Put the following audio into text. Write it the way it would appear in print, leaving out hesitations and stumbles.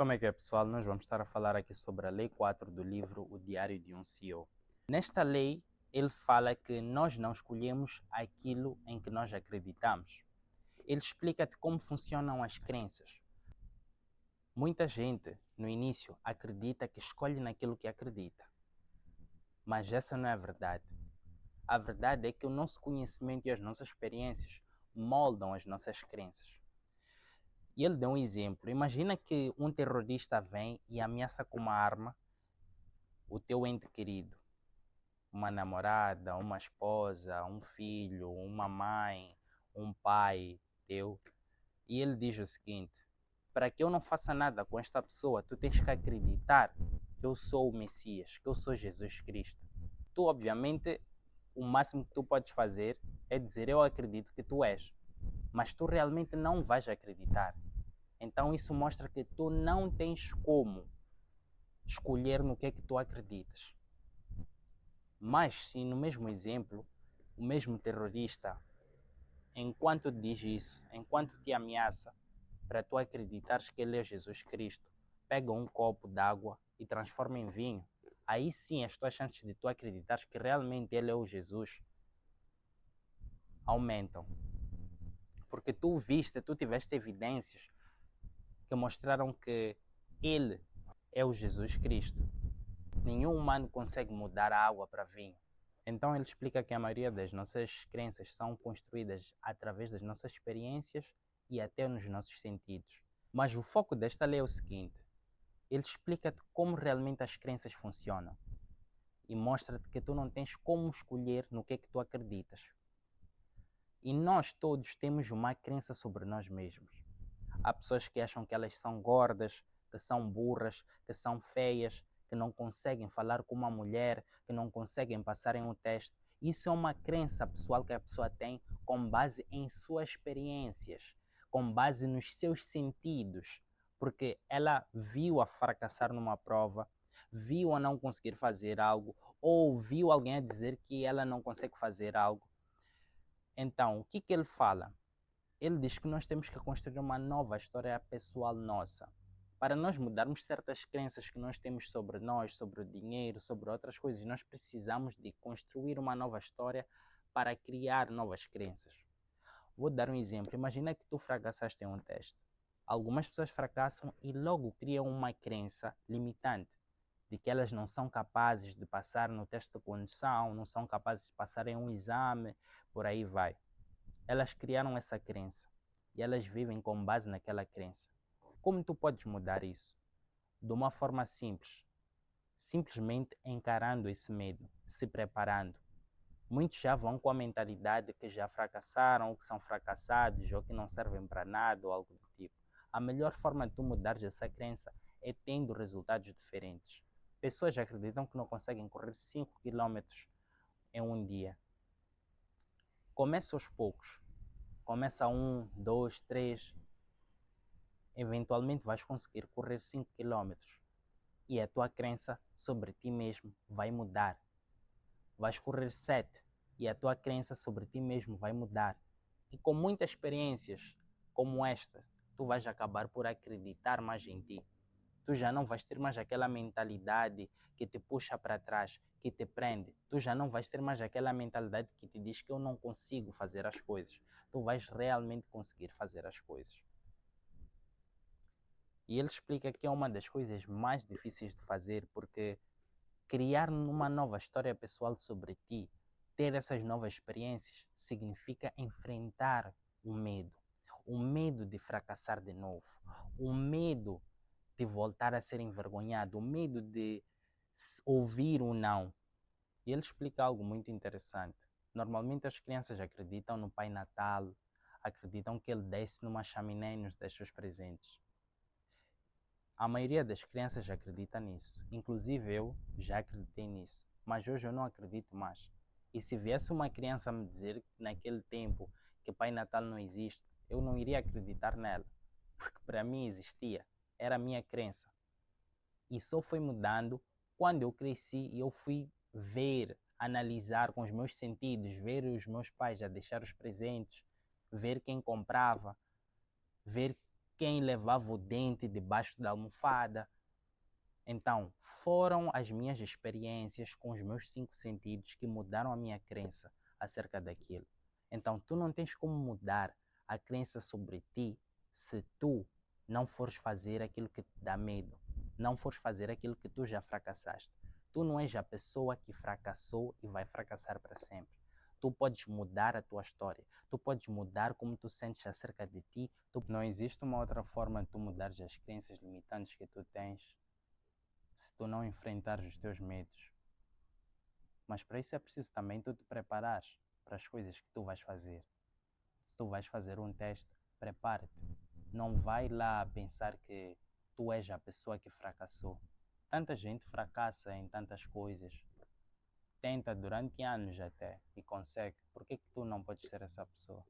Como é que é, pessoal? Nós vamos estar a falar aqui sobre a Lei 4 do livro O Diário de um CEO. Nesta lei, ele fala que nós não escolhemos aquilo em que nós acreditamos. Ele explica-te como funcionam as crenças. Muita gente, no início, acredita que escolhe naquilo que acredita. Mas essa não é a verdade. A verdade é que o nosso conhecimento e as nossas experiências moldam as nossas crenças. E ele deu um exemplo. Imagina que um terrorista vem e ameaça com uma arma o teu ente querido. Uma namorada, uma esposa, um filho, uma mãe, um pai teu. E ele diz o seguinte: para que eu não faça nada com esta pessoa, tu tens que acreditar que eu sou o Messias, que eu sou Jesus Cristo. Tu, obviamente, o máximo que tu podes fazer é dizer eu acredito que tu és. Mas tu realmente não vais acreditar. Então isso mostra que tu não tens como escolher no que é que tu acreditas. Mas se no mesmo exemplo, o mesmo terrorista, enquanto diz isso, enquanto te ameaça, para tu acreditares que ele é Jesus Cristo, pega um copo d'água e transforma em vinho, aí sim as tuas chances de tu acreditares que realmente ele é o Jesus aumentam. Porque tu viste, tu tiveste evidências que mostraram que ele é o Jesus Cristo. Nenhum humano consegue mudar a água para vinho. Então ele explica que a maioria das nossas crenças são construídas através das nossas experiências e até nos nossos sentidos. Mas o foco desta lei é o seguinte: ele explica-te como realmente as crenças funcionam e mostra-te que tu não tens como escolher no que é que tu acreditas. E nós todos temos uma crença sobre nós mesmos. Há pessoas que acham que elas são gordas, que são burras, que são feias, que não conseguem falar com uma mulher, que não conseguem passar em um teste. Isso é uma crença pessoal que a pessoa tem com base em suas experiências, com base nos seus sentidos, porque ela viu a fracassar numa prova, viu a não conseguir fazer algo, ou viu alguém a dizer que ela não consegue fazer algo. Então, o que ele fala? Ele diz que nós temos que construir uma nova história pessoal nossa. Para nós mudarmos certas crenças que nós temos sobre nós, sobre o dinheiro, sobre outras coisas, nós precisamos de construir uma nova história para criar novas crenças. Vou dar um exemplo. Imagina que tu fracassaste em um teste. Algumas pessoas fracassam e logo criam uma crença limitante de que elas não são capazes de passar no teste de condução, não são capazes de passar em um exame, por aí vai. Elas criaram essa crença e elas vivem com base naquela crença. Como tu podes mudar isso? De uma forma simples, simplesmente encarando esse medo, se preparando. Muitos já vão com a mentalidade que já fracassaram, ou que são fracassados, ou que não servem para nada, ou algo do tipo. A melhor forma de tu mudares essa crença é tendo resultados diferentes. Pessoas acreditam que não conseguem correr 5 quilômetros em um dia. Começa aos poucos. Começa 1, 2, 3. Eventualmente vais conseguir correr 5 quilômetros. E a tua crença sobre ti mesmo vai mudar. Vais correr 7 e a tua crença sobre ti mesmo vai mudar. E com muitas experiências como esta, tu vais acabar por acreditar mais em ti. Tu já não vais ter mais aquela mentalidade que te puxa para trás, que te prende. Tu já não vais ter mais aquela mentalidade que te diz que eu não consigo fazer as coisas. Tu vais realmente conseguir fazer as coisas. E ele explica que é uma das coisas mais difíceis de fazer, porque criar uma nova história pessoal sobre ti, ter essas novas experiências, significa enfrentar o medo de fracassar de novo, o medo de voltar a ser envergonhado, o medo de ouvir um não. E ele explica algo muito interessante. Normalmente as crianças acreditam no Pai Natal, acreditam que ele desce numa chaminé e nos deixa os presentes. A maioria das crianças acredita nisso. Inclusive eu já acreditei nisso. Mas hoje eu não acredito mais. E se viesse uma criança me dizer que naquele tempo que Pai Natal não existe, eu não iria acreditar nela. Porque para mim existia. Era a minha crença. E só foi mudando quando eu cresci e eu fui ver, analisar com os meus sentidos, ver os meus pais a deixar os presentes, ver quem comprava, ver quem levava o dente debaixo da almofada. Então, foram as minhas experiências com os meus 5 sentidos que mudaram a minha crença acerca daquilo. Então, tu não tens como mudar a crença sobre ti se tu não fores fazer aquilo que te dá medo, não fores fazer aquilo que tu já fracassaste. Tu não és a pessoa que fracassou e vai fracassar para sempre. Tu podes mudar a tua história, tu podes mudar como tu sentes acerca de ti. Não existe uma outra forma de tu mudares as crenças limitantes que tu tens se tu não enfrentares os teus medos. Mas para isso é preciso também tu te preparares para as coisas que tu vais fazer. Se tu vais fazer um teste, prepara-te. Não vai lá pensar que tu és a pessoa que fracassou. Tanta gente fracassa em tantas coisas. Tenta durante anos até e consegue. Por que tu não podes ser essa pessoa?